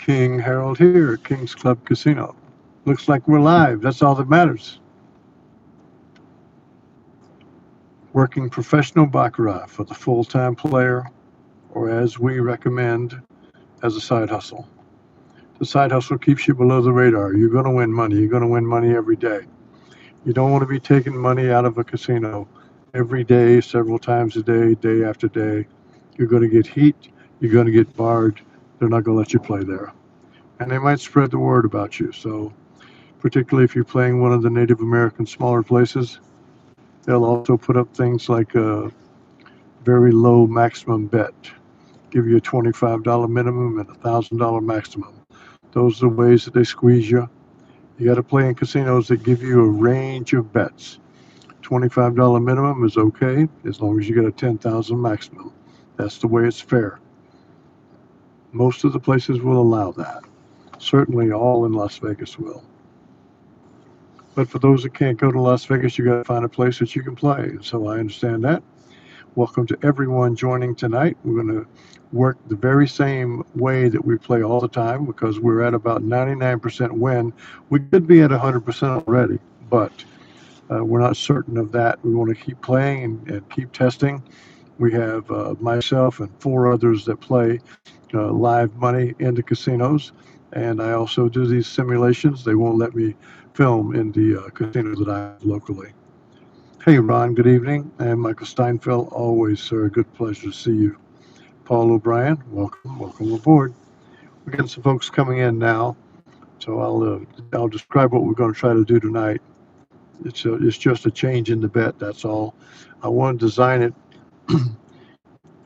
King Harold here at King's Club Casino. Looks like we're live. That's all that matters. Working professional baccarat for the full-time player, or as we recommend, as a side hustle. The side hustle keeps you below the radar. You're going to win money. You're going to win money every day. You don't want to be taking money out of a casino every day, several times a day, day after day. You're going to get heat. You're going to get barred. They're not going to let you play there. And they might spread the word about you. So particularly if you're playing one of the Native American smaller places, they'll also put up things like a very low maximum bet, give you a $25 minimum and a $1,000 maximum. Those are the ways that they squeeze you. You got to play in casinos that give you a range of bets. $25 minimum is okay as long as you get a $10,000 maximum. That's the way it's fair. Most of the places will allow that. Certainly all in Las Vegas will. But for those that can't go to Las Vegas, you got to find a place that you can play. So I understand that. Welcome to everyone joining tonight. We're going to work the very same way that we play all the time because we're at about 99% win. We could be at 100% already, but we're not certain of that. We want to keep playing and keep testing. We have myself and 4 others that play live money into casinos, and I also do these simulations. They won't let me film in the casino that I have locally. Hey, Ron, good evening. And Michael Steinfeld, always, sir, good pleasure to see you. Paul O'Brien, welcome aboard. We're getting some folks coming in now, so I'll describe what we're going to try to do tonight. It's just a change in the bet, that's all. I want to design it.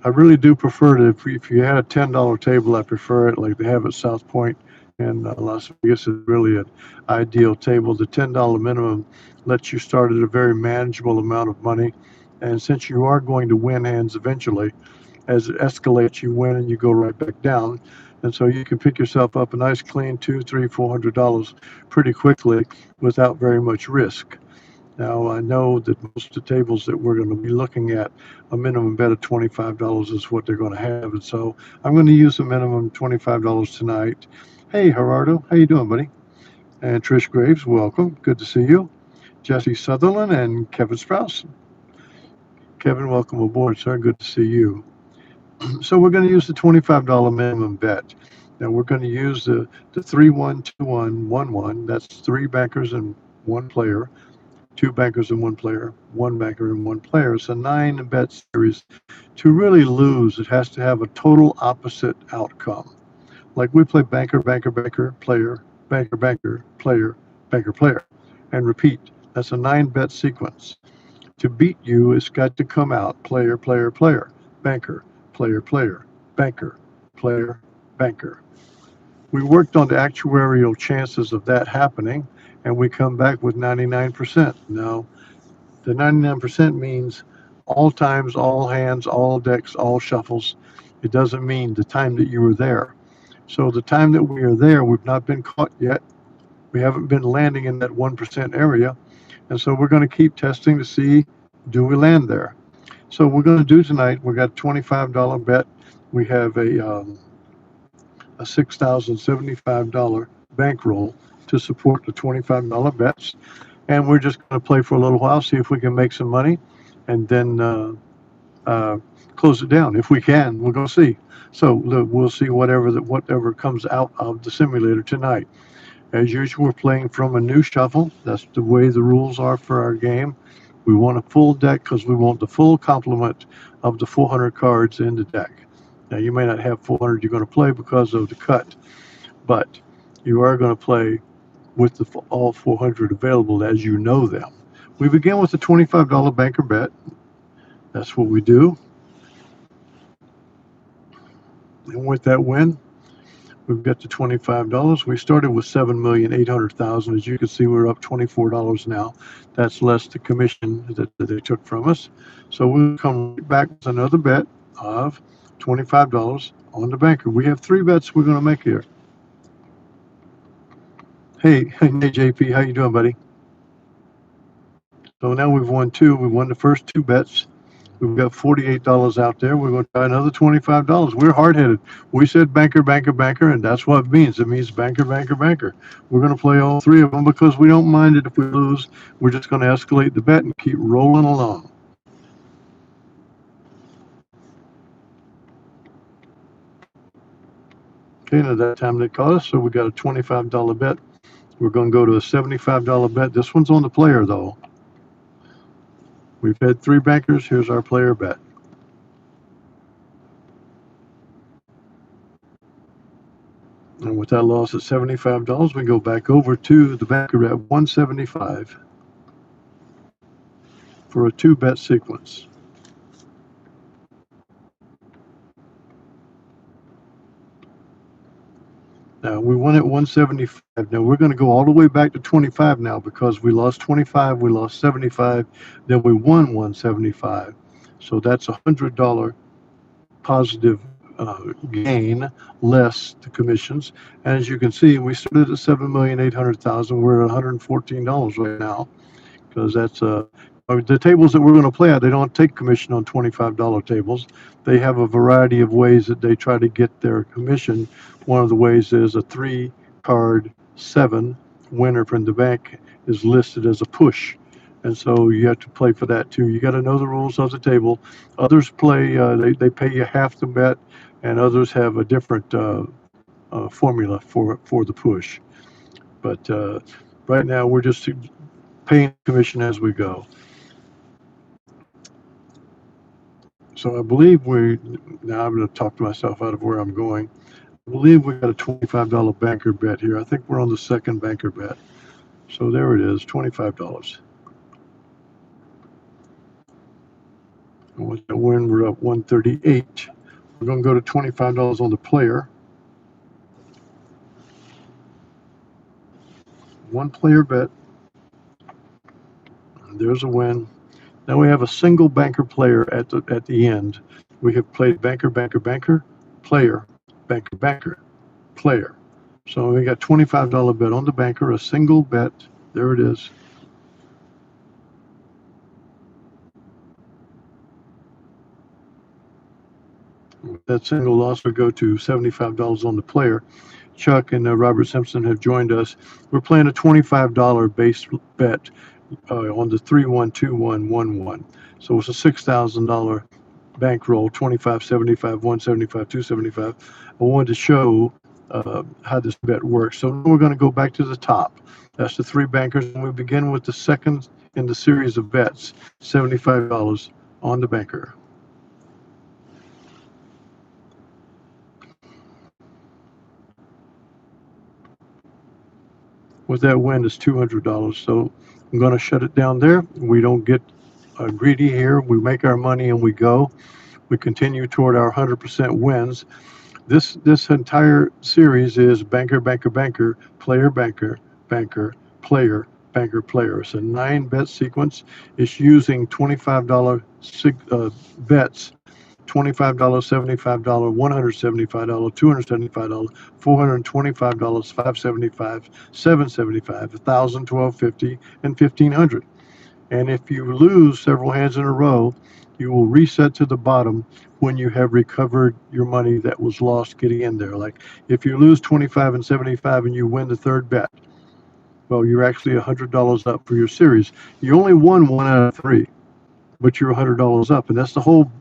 I really do prefer it if you had a $10 table. I prefer it like they have at South Point in Las Vegas. Is really an ideal table. The $10 minimum lets you start at a very manageable amount of money, and since you are going to win hands eventually, as it escalates, you win and you go right back down, and so you can pick yourself up a nice clean $200, $300, $400 pretty quickly without very much risk. Now, I know that most of the tables that we're going to be looking at, a minimum bet of $25 is what they're going to have. And so I'm going to use a minimum $25 tonight. Hey, Gerardo, how you doing, buddy? And Trish Graves, welcome. Good to see you. Jesse Sutherland and Kevin Sprouse. Kevin, welcome aboard, sir. Good to see you. So we're going to use the $25 minimum bet. Now we're going to use the 3-1-2-1-1-1. That's 3 bankers and 1 player. 2 bankers and 1 player, 1 banker and 1 player. It's a 9 bet series. To really lose, it has to have a total opposite outcome. Like we play banker, banker, banker, player, banker, banker, player, banker, player, and repeat. That's a 9 bet sequence. To beat you, it's got to come out player, player, player, banker, player, player, banker, player, banker. We worked on the actuarial chances of that happening, and we come back with 99%. Now, the 99% means all times, all hands, all decks, all shuffles. It doesn't mean the time that you were there. So the time that we are there, we've not been caught yet. We haven't been landing in that 1% area. And so we're going to keep testing to see, do we land there? So we're going to do tonight, we got a $25 bet. We have a $6,075 bankroll to support the $25 bets. And we're just going to play for a little while, see if we can make some money, and then close it down. If we can, we'll go see. So we'll see whatever comes out of the simulator tonight. As usual, we're playing from a new shuffle. That's the way the rules are for our game. We want a full deck because we want the full complement of the 400 cards in the deck. Now, you may not have 400 you're going to play because of the cut, but you are going to play with all 400 available as you know them. We begin with a $25 banker bet. That's what we do. And with that win, we've got to $25. We started with $7,800,000. As you can see, we're up $24 now. That's less the commission that they took from us. So we'll come back with another bet of $25 on the banker. We have 3 bets we're going to make here. Hey, JP, how you doing, buddy? So now we've won 2. We won the first 2 bets. We've got $48 out there. We're going to try another $25. We're hard-headed. We said banker, banker, banker, and that's what it means. It means banker, banker, banker. We're going to play all three of them because we don't mind it if we lose. We're just going to escalate the bet and keep rolling along. Okay, now that time they caught us, so we got a $25 bet. We're going to go to a $75 bet. This one's on the player, though. We've had three bankers. Here's our player bet. And with that loss at $75, we go back over to the banker at $175 for a two-bet sequence. Now, we won at 175. Now, we're going to go all the way back to 25 now because we lost 25, we lost 75, then we won 175. So that's a $100 positive gain less the commissions. And as you can see, we started at $7,800,000. We're at $114 right now because that's the tables that we're going to play at. They don't take commission on $25 tables. They have a variety of ways that they try to get their commission. One of the ways is a 3-card 7 winner from the bank is listed as a push. And so you have to play for that too. You got to know the rules of the table. Others play, they pay you half the bet, and others have a different formula for the push. But right now we're just paying commission as we go. So I believe now I'm going to talk to myself out of where I'm going. I believe we got a $25 banker bet here. I think we're on the second banker bet. So there it is, $25. And with the win, we're up 138. We're going to go to $25 on the player. One player bet. And there's a win. Now we have a single banker player at the end. We have played banker, banker, banker, player, banker, banker, player. So we got $25 bet on the banker, a single bet. There it is. That single loss would go to $75 on the player. Chuck and Robert Simpson have joined us. We're playing a $25 base bet on the 3-1-2-1-1-1. So it's a $6,000 bankroll, 25, 75, 175, 275. I wanted to show how this bet works. So we're going to go back to the top. That's the three bankers, and we begin with the second in the series of bets, $75 on the banker. With that win is $200. So I'm going to shut it down there. We don't get greedy here. We make our money and we go. We continue toward our 100% wins. This entire series is banker, banker, banker, player, banker, banker, player, banker, player. It's a 9-bet sequence. It's using $25 bets. $25, $75, $175, $275, $425, $575, $775, $1,000, $1,250, and $1,500. And if you lose several hands in a row, you will reset to the bottom when you have recovered your money that was lost getting in there. Like if you lose 25 and 75 and you win the third bet, well, you're actually $100 up for your series. You only won 1 out of 3, but you're $100 up, and that's the whole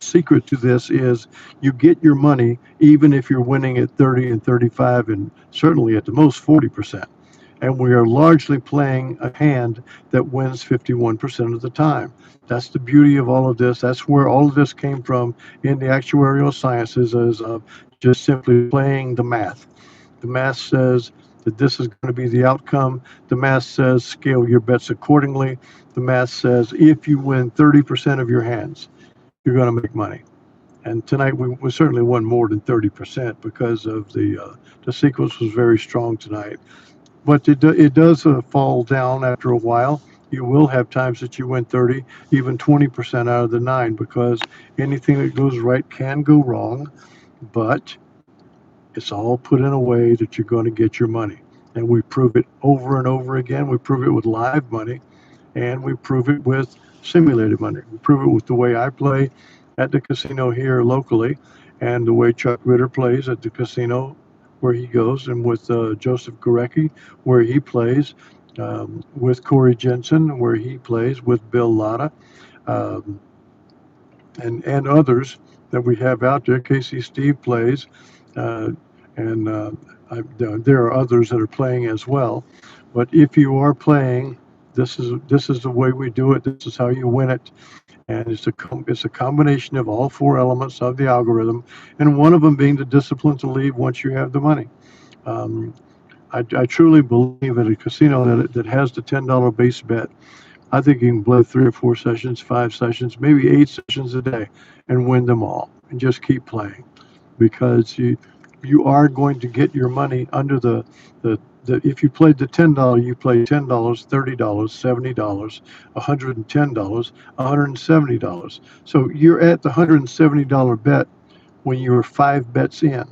secret to this is you get your money even if you're winning at 30 and 35 and certainly at the most 40%. And we are largely playing a hand that wins 51% of the time. That's the beauty of all of this. That's where all of this came from in the actuarial sciences, is just simply playing the math. The math says that this is going to be the outcome. The math says scale your bets accordingly. The math says if you win 30% of your hands, you're going to make money. And tonight we certainly won more than 30% because of the sequence was very strong tonight. But it does fall down after a while. You will have times that you win 30, even 20% out of the 9, because anything that goes right can go wrong, but it's all put in a way that you're going to get your money. And we prove it over and over again. We prove it with live money, and we prove it with simulated money. We prove it with the way I play at the casino here locally, and the way Chuck Ritter plays at the casino where he goes, and with Joseph Gorecki where he plays, with Corey Jensen where he plays, with Bill Latta, um, and others that we have out there. Casey Steve plays, uh, and there are others that are playing as well. But if you are playing, this is the way we do it. This is how you win it, and it's a combination of all four elements of the algorithm, and one of them being the discipline to leave once you have the money. Um, I truly believe at a casino that has the $10 base bet, I think you can play 3 or 4 sessions, 5 sessions, maybe 8 sessions a day, and win them all, and just keep playing, because you are going to get your money under the if you played the $10, you play $10, $30, $70, $110, $170. So you're at the $170 bet when you're 5 bets in.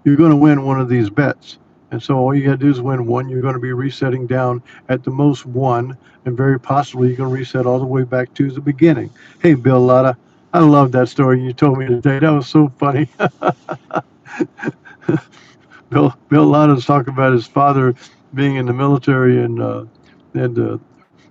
You're going to win one of these bets. And so all you got to do is win one. You're going to be resetting down at the most one, and very possibly you're going to reset all the way back to the beginning. Hey, Bill Latta, I love that story you told me today. That was so funny. Bill Latta's talking about his father being in the military in the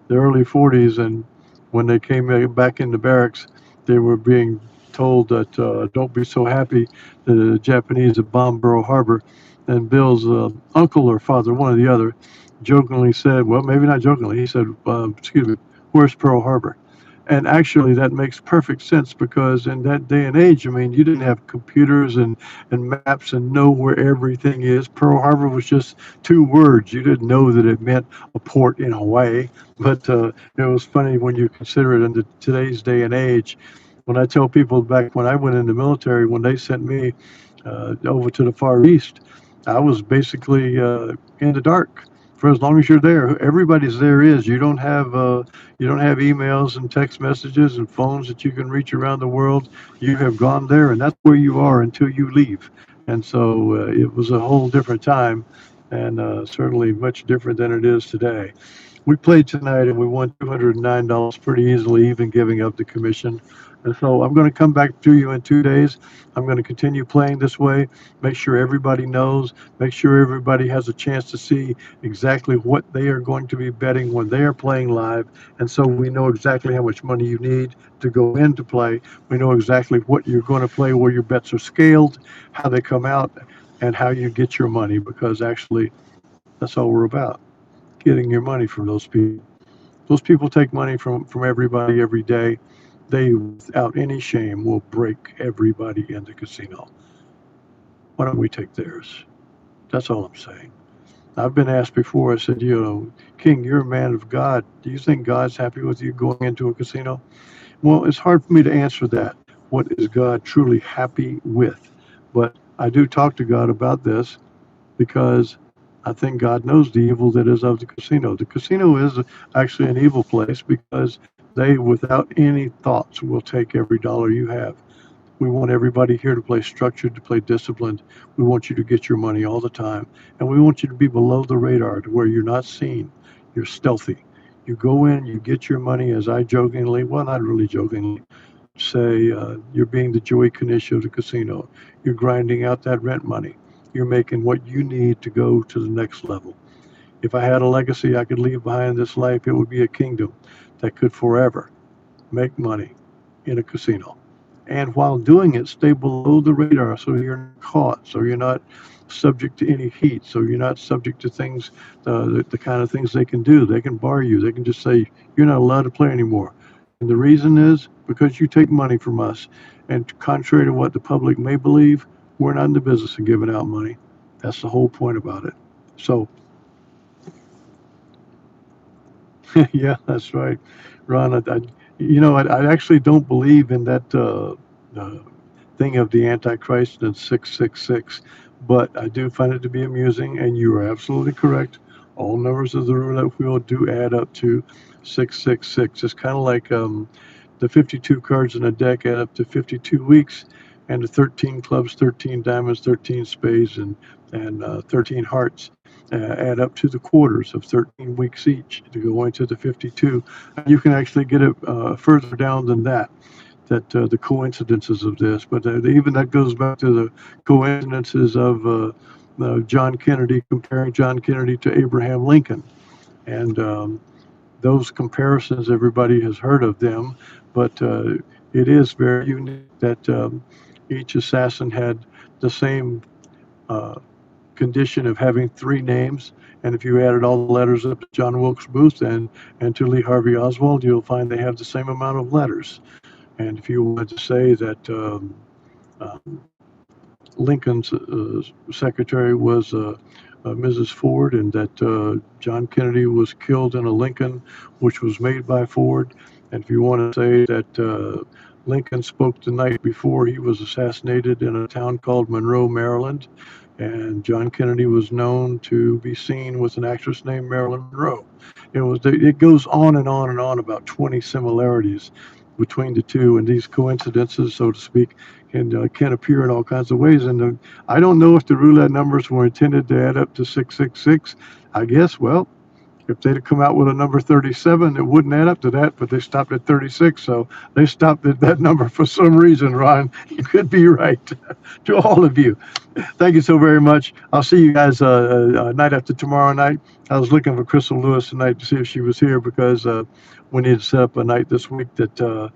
early 40s, and when they came back into barracks, they were being told that don't be so happy that the Japanese had bombed Pearl Harbor. And Bill's uncle or father, one or the other, jokingly said, well, maybe not jokingly, he said, excuse me, where's Pearl Harbor? And actually, that makes perfect sense, because in that day and age, I mean, you didn't have computers and maps and know where everything is. Pearl Harbor was just 2 words. You didn't know that it meant a port in Hawaii. But it was funny when you consider it in today's day and age. When I tell people back when I went in the military, when they sent me over to the Far East, I was basically in the dark for as long as you're there. Everybody's there is. You don't have emails and text messages and phones that you can reach around the world. You have gone there, and that's where you are until you leave. And so it was a whole different time, and certainly much different than it is today. We played tonight and we won $209 pretty easily, even giving up the commission. And so I'm going to come back to you in 2 days. I'm going to continue playing this way, make sure everybody knows, make sure everybody has a chance to see exactly what they are going to be betting when they are playing live. And so we know exactly how much money you need to go in to play. We know exactly what you're going to play, where your bets are scaled, how they come out, and how you get your money, because actually that's all we're about, getting your money from those people. Those people take money from everybody every day. They, without any shame, will break everybody in the casino. Why don't we take theirs? That's all I'm saying. I've been asked before, I said, King, you're a man of God. Do you think God's happy with you going into a casino? Well, it's hard for me to answer that. What is God truly happy with? But I do talk to God about this, because I think God knows the evil that is of the casino. The casino is actually an evil place, because they, without any thoughts, will take every dollar you have. We want everybody here to play structured, to play disciplined. We want you to get your money all the time. And we want you to be below the radar, to where you're not seen. You're stealthy. You go in, you get your money, as I jokingly, well, not really jokingly, say you're being the Joey Kanish of the casino. You're grinding out that rent money. You're making what you need to go to the next level. If I had a legacy I could leave behind in this life, it would be a kingdom that could forever make money in a casino. And while doing it, stay below the radar, so you're not caught, so you're not subject to any heat, so you're not subject to things, the kind of things they can do. They can bar you. They can just say, you're not allowed to play anymore. And the reason is because you take money from us. And contrary to what the public may believe, we're not in the business of giving out money. That's the whole point about it. So, yeah, that's right, Ron. I actually don't believe in that thing of the Antichrist and 666, but I do find it to be amusing, and you are absolutely correct. All numbers of the roulette wheel do add up to 666. It's kind of like the 52 cards in a deck add up to 52 weeks, and the 13 clubs, 13 diamonds, 13 spades, and 13 hearts add up to the quarters of 13 weeks each to go into the 52. And you can actually get it further down than that. The coincidences of this, but even that goes back to the coincidences of John Kennedy, comparing John Kennedy to Abraham Lincoln. And those comparisons, everybody has heard of them, but it is very unique that each assassin had the same condition of having three names. And if you added all the letters up to John Wilkes Booth and to Lee Harvey Oswald, you'll find they have the same amount of letters. And if you wanted to say that Lincoln's secretary was Mrs. Ford, and that John Kennedy was killed in a Lincoln which was made by Ford, and if you want to say that Lincoln spoke the night before he was assassinated in a town called Monroe, Maryland, and John Kennedy was known to be seen with an actress named Marilyn Monroe. It goes on and on and on about 20 similarities between the two, and these coincidences, so to speak, can appear in all kinds of ways. And I don't know if the roulette numbers were intended to add up to 666. I guess, well, if they'd have come out with a number 37, it wouldn't add up to that, but they stopped at 36. So they stopped at that number for some reason, Ron. You could be right. To all of you, thank you so very much. I'll see you guys night after tomorrow night. I was looking for Crystal Lewis tonight to see if she was here, because we need to set up a night this week that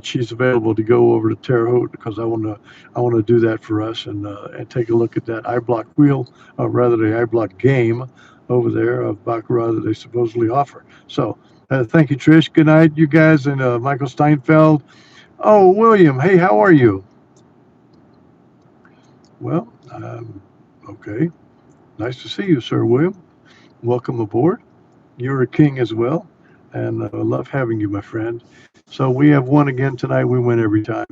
she's available to go over to Terre Haute, because I want to do that for us and take a look at that iBlock wheel, rather the iBlock game over there of Baccarat that they supposedly offer. So thank you, Trish. Good night, you guys, and Michael Steinfeld. Oh, William, hey, how are you? Well, okay. Nice to see you, Sir William. Welcome aboard. You're a king as well, and I love having you, my friend. So we have won again tonight. We win every time.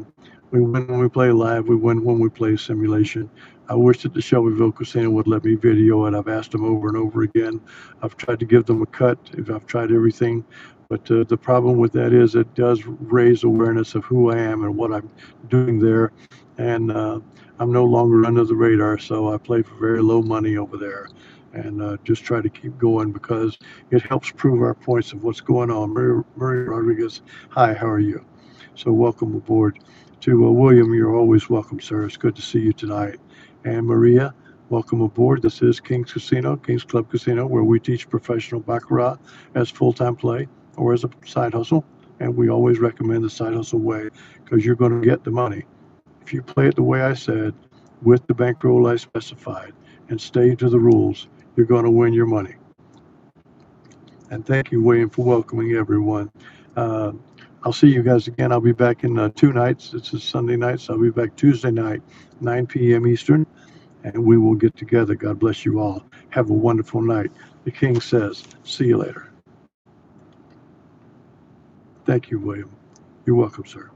We win when we play live. We win when we play simulation. I wish that the Shelbyville Casino would let me video it. I've asked them over and over again. I've tried to give them a cut. I've tried everything. But the problem with that is it does raise awareness of who I am and what I'm doing there. And I'm no longer under the radar, so I play for very low money over there. And just try to keep going, because it helps prove our points of what's going on. Murray Rodriguez, hi, how are you? So welcome aboard. To William, you're always welcome, sir. It's good to see you tonight. And Maria, welcome aboard. This is King's Casino, King's Club Casino, where we teach professional Baccarat as full-time play or as a side hustle. And we always recommend the side hustle way, because you're going to get the money. If you play it the way I said, with the bankroll I specified, and stay to the rules, you're going to win your money. And thank you, William, for welcoming everyone. I'll see you guys again. I'll be back in 2 nights. This is Sunday night, so I'll be back Tuesday night, 9 p.m. Eastern, and we will get together. God bless you all. Have a wonderful night. The King says, see you later. Thank you, William. You're welcome, sir.